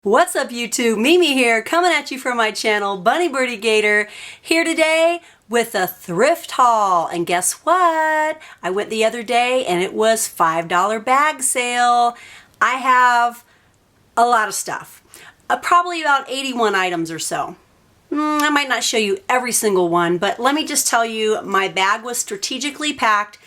What's up YouTube? Mimi here, coming at you from my channel, Bunny Birdie Gator, here today with a thrift haul. And guess what? I went the other day and it was $5 bag sale. I have a lot of stuff, probably about 81 items or so. I might not show you every single one, but let me just tell you, my bag was strategically packed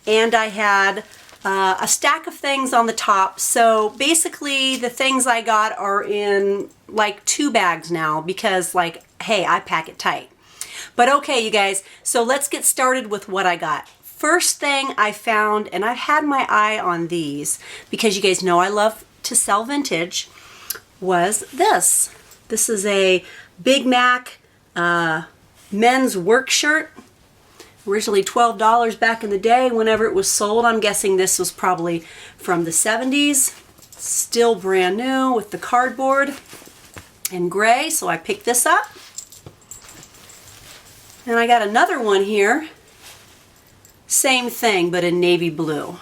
and I had a stack of things on the top. So basically the things I got are in like 2 bags now because, like, hey, I pack it tight. But okay, you guys, so let's get started with what I got. First thing I found, and I've had my eye on these because you guys know I love to sell vintage, was this. This is a Big Mac men's work shirt. Originally $12 back in the day whenever it was sold. I'm guessing this was probably from the 70s. Still brand new with the cardboard in gray, so I picked this up. And I got another one here. Same thing, but in navy blue.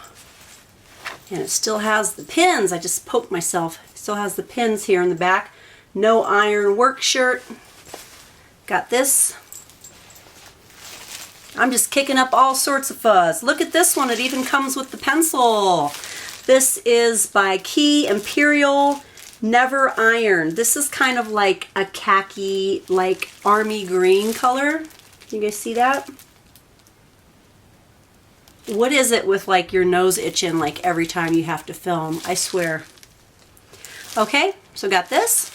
And it still has the pins. I just poked myself. It still has the pins here in the back. No iron work shirt. Got this. I'm just kicking up all sorts of fuzz. Look at this one. It even comes with the pencil. This is by Key Imperial, Never Ironed. This is kind of like a khaki, like army green color. You guys see that? What is it with like your nose itching like every time you have to film? I swear. Okay, so got this.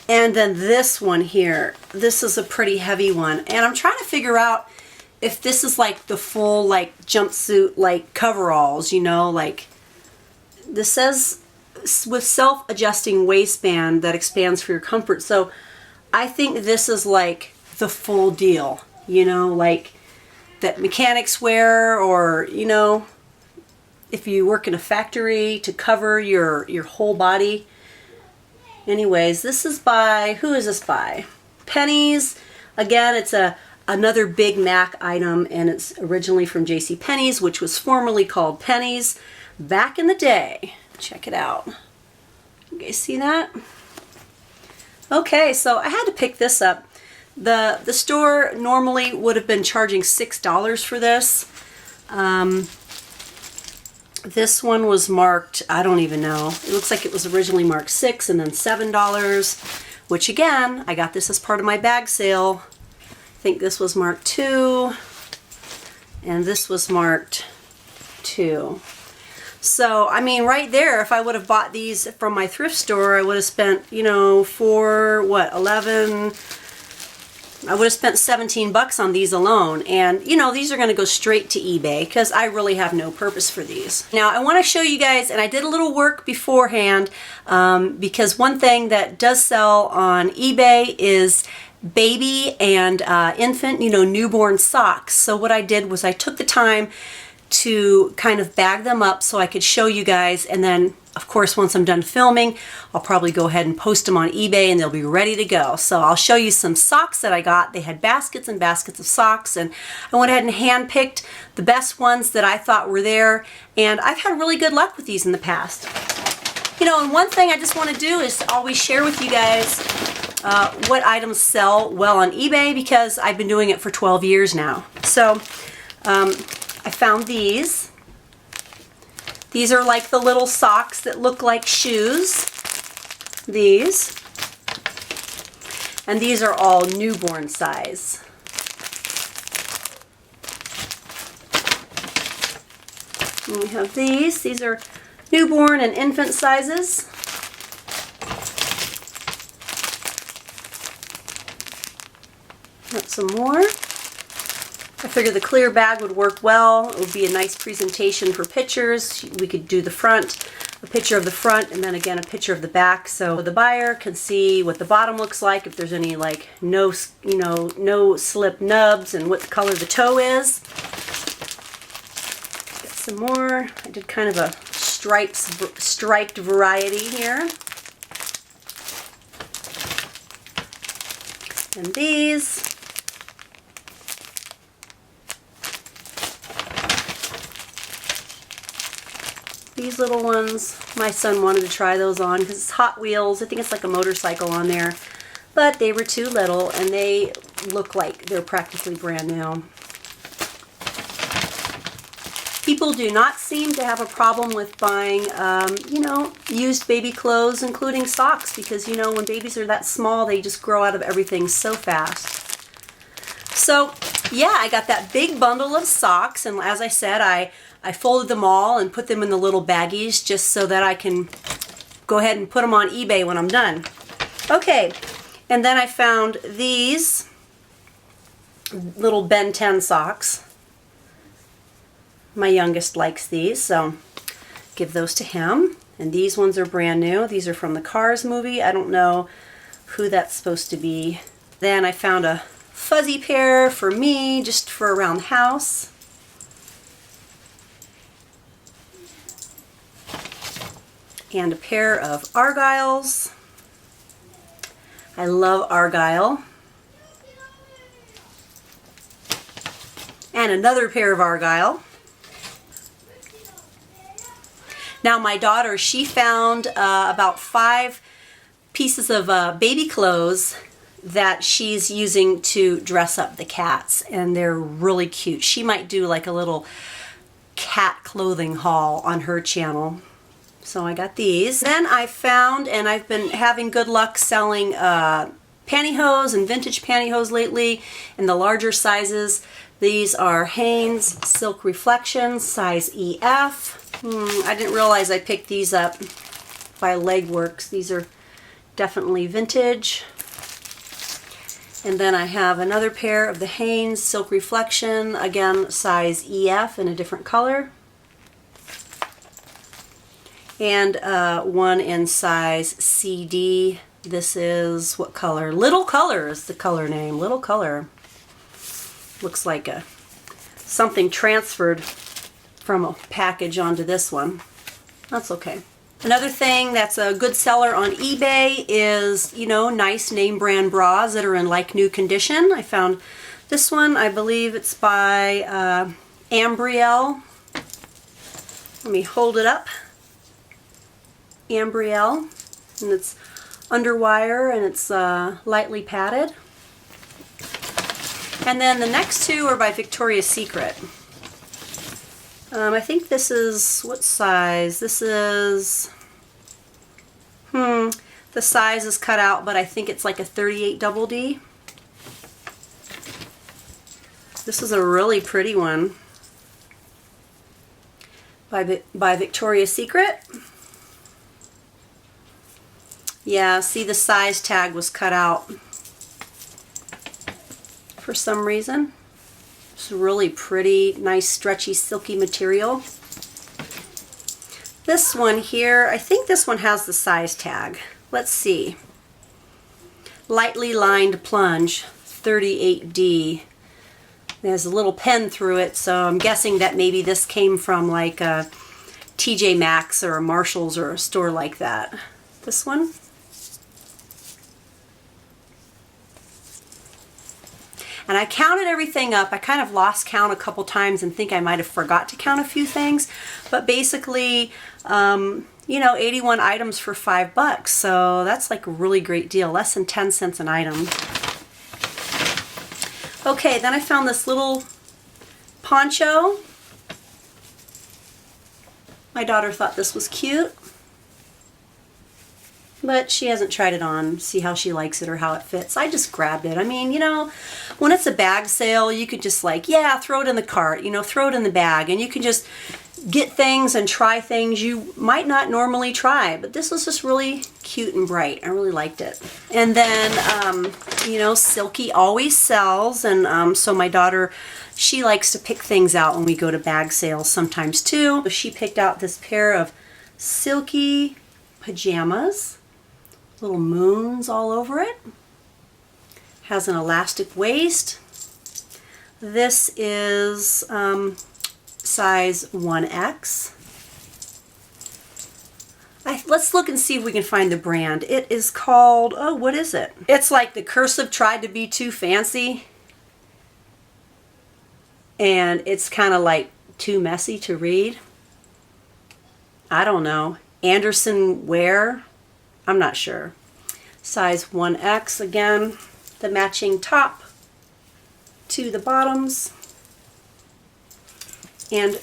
And then this one here, this is a pretty heavy one. And I'm trying to figure out if this is like the full like jumpsuit like coveralls, you know, like this says with self-adjusting waistband that expands for your comfort. So I think this is like the full deal, you know, like that mechanics wear, or, you know, if you work in a factory to cover your whole body. Anyways, this is by, who is this by? Pennies. Again, it's another Big Mac item, and it's originally from JCPenney's, which was formerly called Pennies back in the day. Check it out. You guys see that? Okay, so I had to pick this up. The store normally would have been charging $6 for this. This one was marked, I don't even know. It looks like it was originally marked $6 and then $7, which again, I got this as part of my bag sale. I think this was marked $2 and this was marked $2. So, I mean, right there, if I would have bought these from my thrift store, I would have spent, you know, I would have spent 17 bucks on these alone. And, you know, these are going to go straight to eBay because I really have no purpose for these. Now, I want to show you guys, and I did a little work beforehand because one thing that does sell on eBay is baby and infant, you know, newborn socks. So what I did was I took the time to kind of bag them up so I could show you guys, and then of course once I'm done filming I'll probably go ahead and post them on eBay and they'll be ready to go. So I'll show you some socks that I got. They had baskets and baskets of socks, and I went ahead and hand-picked the best ones that I thought were there, and I've had really good luck with these in the past. You know, and one thing I just want to do is always share with you guys what items sell well on eBay, because I've been doing it for 12 years now. So I found these. These are like the little socks that look like shoes. These. And these are all newborn size. And we have these. These are newborn and infant sizes. Got some more. I figured the clear bag would work well. It would be a nice presentation for pictures. We could do the front, a picture of the front, and then again a picture of the back, so the buyer can see what the bottom looks like, if there's any like no slip nubs, and what color the toe is. Got some more. I did kind of a striped variety here. And these. These little ones, my son wanted to try those on because it's Hot Wheels. I think it's like a motorcycle on there. But they were too little and they look like they're practically brand new. People do not seem to have a problem with buying, you know, used baby clothes, including socks, because, you know, when babies are that small, they just grow out of everything so fast. So, yeah, I got that big bundle of socks, and as I said, I folded them all and put them in the little baggies just so that I can go ahead and put them on eBay when I'm done. Okay, and then I found these little Ben 10 socks. My youngest likes these, so give those to him. And these ones are brand new. These are from the Cars movie. I don't know who that's supposed to be. Then I found a fuzzy pair for me, just for around the house. And a pair of Argyles. I love Argyle. And another pair of Argyle. Now my daughter, she found about 5 pieces of baby clothes that she's using to dress up the cats, and they're really cute. She might do like a little cat clothing haul on her channel. So I got these. Then I found, and I've been having good luck selling pantyhose and vintage pantyhose lately in the larger sizes. These are Hanes Silk Reflections, size EF. I didn't realize I picked these up by Legworks. These are definitely vintage. And then I have another pair of the Hanes Silk Reflection, again size EF in a different color. And one in size CD. This is what color? Little Color is the color name. Little Color. Looks like something transferred from a package onto this one. That's okay. Another thing that's a good seller on eBay is, you know, nice name brand bras that are in like new condition. I found this one. I believe it's by Ambrielle. Let me hold it up. Ambrielle, and it's underwire and it's lightly padded. And then the next two are by Victoria's Secret. I think this is, what size? This is, the size is cut out, but I think it's like a 38 double D. This is a really pretty one by Victoria's Secret. Yeah, see, the size tag was cut out for some reason. It's really pretty, nice, stretchy, silky material. This one here, I think this one has the size tag. Let's see. Lightly lined plunge, 38D. There's a little pen through it, so I'm guessing that maybe this came from like a TJ Maxx or a Marshall's or a store like that. This one. And I counted everything up. I kind of lost count a couple times and think I might have forgot to count a few things. But basically, you know, 81 items for $5. So that's like a really great deal. Less than 10 cents an item. Okay, then I found this little poncho. My daughter thought this was cute. But she hasn't tried it on, see how she likes it or how it fits. I just grabbed it. I mean, you know, when it's a bag sale, you could just like, yeah, throw it in the cart, you know, throw it in the bag. And you can just get things and try things you might not normally try. But this was just really cute and bright. I really liked it. And then, you know, Silky always sells. And so my daughter, she likes to pick things out when we go to bag sales sometimes too. She picked out this pair of Silky pajamas. Little moons all over it. Has an elastic waist. This is size 1X. Let's look and see if we can find the brand. It is called, oh, what is it? It's like the cursive tried to be too fancy. And it's kind of like too messy to read. I don't know, Anderson wear. I'm not sure. Size 1X again, the matching top to the bottoms. And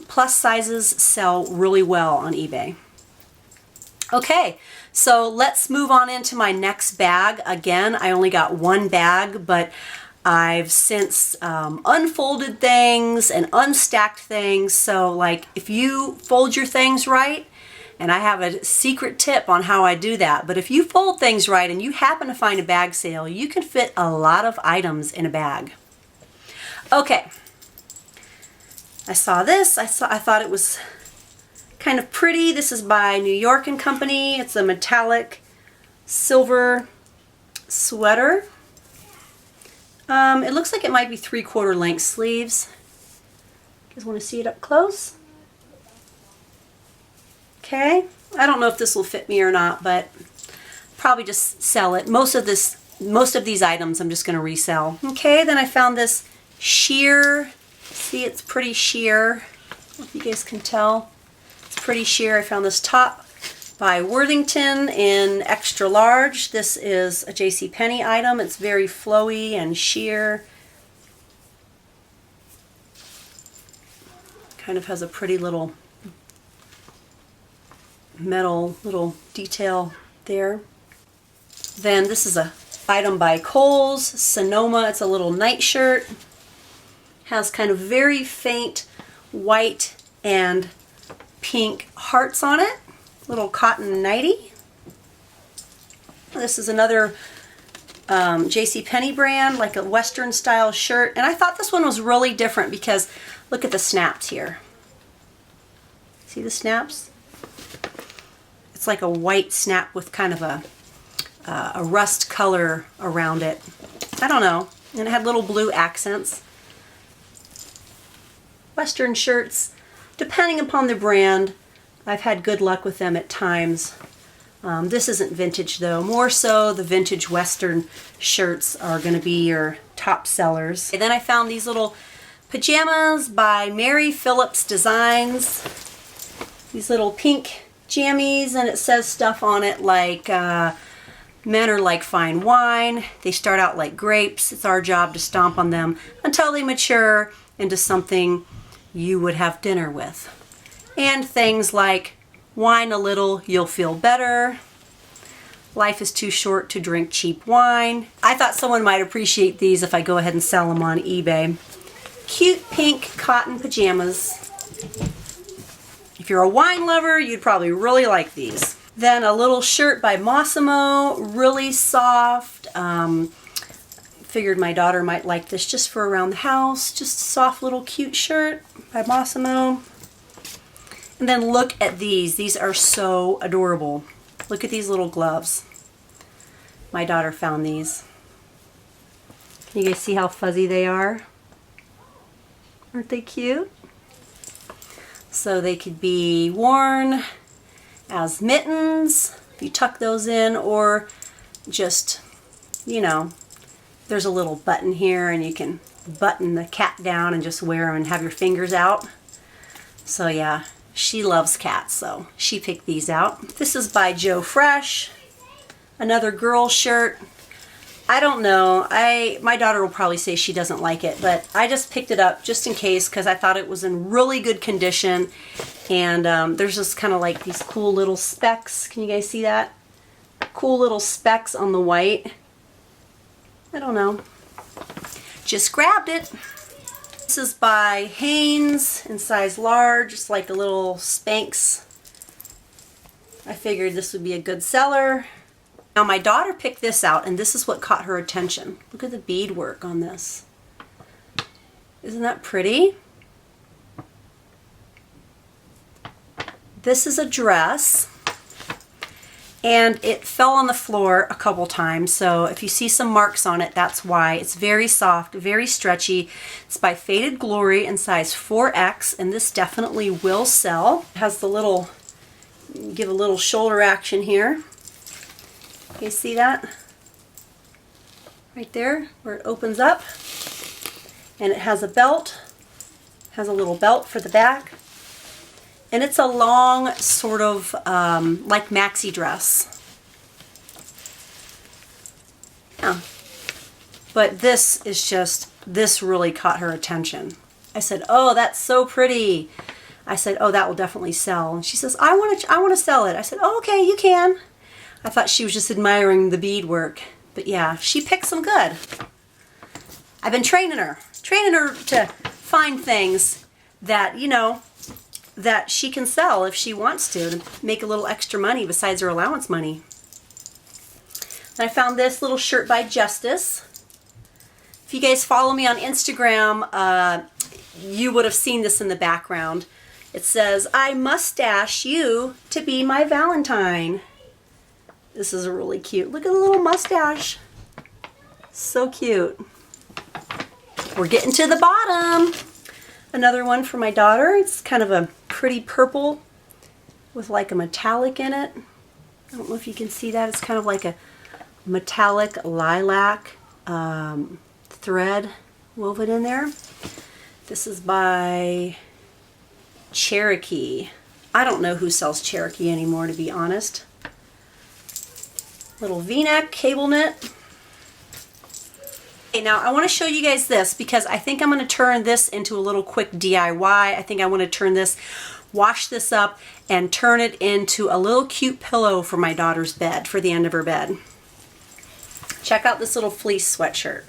plus sizes sell really well on eBay. Okay, so let's move on into my next bag. Again, I only got one bag, but I've since unfolded things and unstacked things. So like if you fold your things right, and I have a secret tip on how I do that, but if you fold things right and you happen to find a bag sale, you can fit a lot of items in a bag. Okay, I saw this. I thought it was kind of pretty. This is by New York & Company. It's a metallic silver sweater. It looks like it might be 3/4 length sleeves. You guys want to see it up close? Okay. I don't know if this will fit me or not, but probably just sell it. Most of these items I'm just going to resell. Okay, then I found this sheer. See, it's pretty sheer. I don't know if you guys can tell. It's pretty sheer. I found this top by Worthington in extra large. This is a JCPenney item. It's very flowy and sheer. Kind of has a pretty little metal little detail there. Then this is a item by Kohl's, Sonoma. It's a little nightshirt. Has kind of very faint white and pink hearts on it. Little cotton nightie. This is another JCPenney brand, like a Western style shirt. And I thought this one was really different because look at the snaps here. See the snaps? It's like a white snap with kind of a rust color around it. I don't know. And it had little blue accents. Western shirts, depending upon the brand, I've had good luck with them at times. This isn't vintage though. More so the vintage Western shirts are going to be your top sellers. And then I found these little pajamas by Mary Phillips Designs. These little pink jammies, and it says stuff on it like men are like fine wine. They start out like grapes. It's our job to stomp on them until they mature into something you would have dinner with. And things like wine a little, you'll feel better. Life is too short to drink cheap wine. I thought someone might appreciate these if I go ahead and sell them on eBay. Cute pink cotton pajamas. If you're a wine lover, you'd probably really like these. Then a little shirt by Mossimo, really soft. Figured my daughter might like this just for around the house. Just a soft little cute shirt by Mossimo. And then look at these. These are so adorable. Look at these little gloves. My daughter found these. Can you guys see how fuzzy they are? Aren't they cute? So they could be worn as mittens, if you tuck those in, or just, you know, there's a little button here and you can button the cat down and just wear them and have your fingers out. So yeah, she loves cats, so she picked these out. This is by Joe Fresh, another girl shirt. I don't know. My daughter will probably say she doesn't like it, but I just picked it up just in case because I thought it was in really good condition. And there's just kind of like these cool little specks. Can you guys see that? Cool little specks on the white. I don't know. Just grabbed it. This is by Hanes in size large. It's like a little Spanx. I figured this would be a good seller. Now my daughter picked this out, and this is what caught her attention. Look at the beadwork on this. Isn't that pretty? This is a dress, and it fell on the floor a couple times, so if you see some marks on it, that's why. It's very soft, very stretchy. It's by Faded Glory in size 4X, and this definitely will sell. It has the little, give a little shoulder action here. You see that? Right there, where it opens up. And it has a belt. Has a little belt for the back. And it's a long sort of like maxi dress. Yeah. But this is just, this really caught her attention. I said, oh, that's so pretty. I said, oh, that will definitely sell. And she says, I want to sell it. I said, oh, okay, you can. I thought she was just admiring the beadwork. But yeah, she picked some good. I've been training her to find things that, you know, that she can sell if she wants to make a little extra money besides her allowance money. And I found this little shirt by Justice. If you guys follow me on Instagram, you would have seen this in the background. It says, I mustache you to be my Valentine. This is really cute. Look at the little mustache. So cute. We're getting to the bottom. Another one for my daughter. It's kind of a pretty purple with like a metallic in it. I don't know if you can see that. It's kind of like a metallic lilac thread woven in there. This is by Cherokee. I don't know who sells Cherokee anymore, to be honest. Little V-neck cable knit. Okay, now I want to show you guys this because I think I'm going to turn this into a little quick DIY. I think I want to turn this, wash this up, and turn it into a little cute pillow for my daughter's bed, for the end of her bed. Check out this little fleece sweatshirt.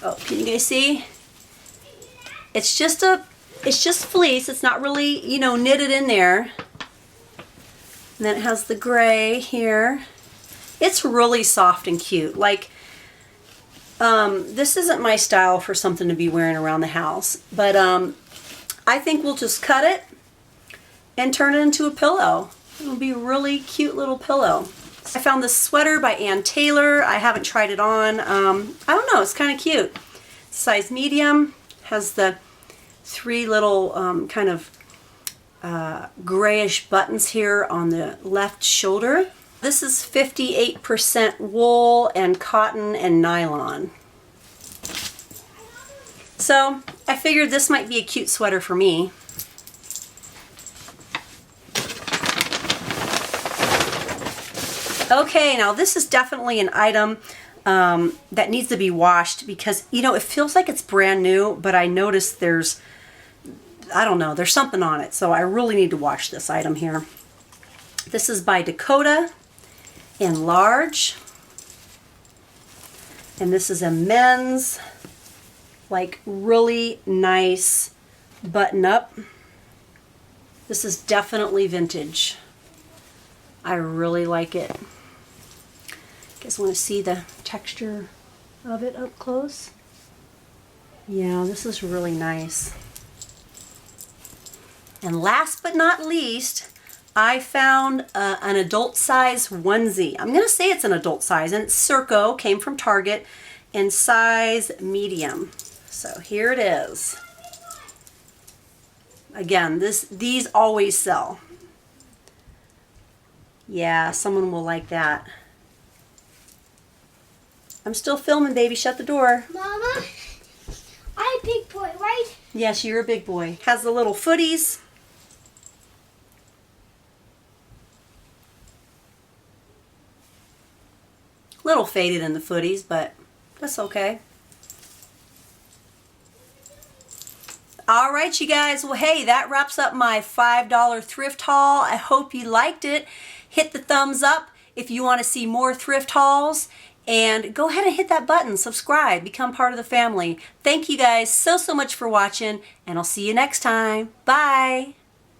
Oh, can you guys see? It's just fleece. It's not really, you know, knitted in there. And then it has the gray here. It's really soft and cute. Like, this isn't my style for something to be wearing around the house, but I think we'll just cut it and turn it into a pillow. It'll be a really cute little pillow. I found this sweater by Ann Taylor. I haven't tried it on. I don't know, it's kind of cute. Size medium, has the three little kind of grayish buttons here on the left shoulder. This is 58% wool and cotton and nylon. So I figured this might be a cute sweater for me. Okay, now this is definitely an item that needs to be washed because, you know, it feels like it's brand new, but I noticed there's, I don't know, there's something on it. So I really need to wash this item here. This is by Dakota in large. And this is a men's, like, really nice button up. This is definitely vintage. I really like it. Guys want to see the texture of it up close? Yeah, this is really nice. And last but not least, I found an adult size onesie. I'm going to say it's an adult size, and it's Circo, came from Target, in size medium. So here it is. Again, these always sell. Yeah, someone will like that. I'm still filming, baby. Shut the door. Mama, I'm a big boy, right? Yes, you're a big boy. Has the little footies. Little faded in the footies, but that's okay. All right, you guys. Well, hey, that wraps up my $5 thrift haul. I hope you liked it. Hit the thumbs up if you want to see more thrift hauls. And go ahead and hit that button, subscribe, become part of the family. Thank you guys so much for watching, and I'll see you next time. Bye.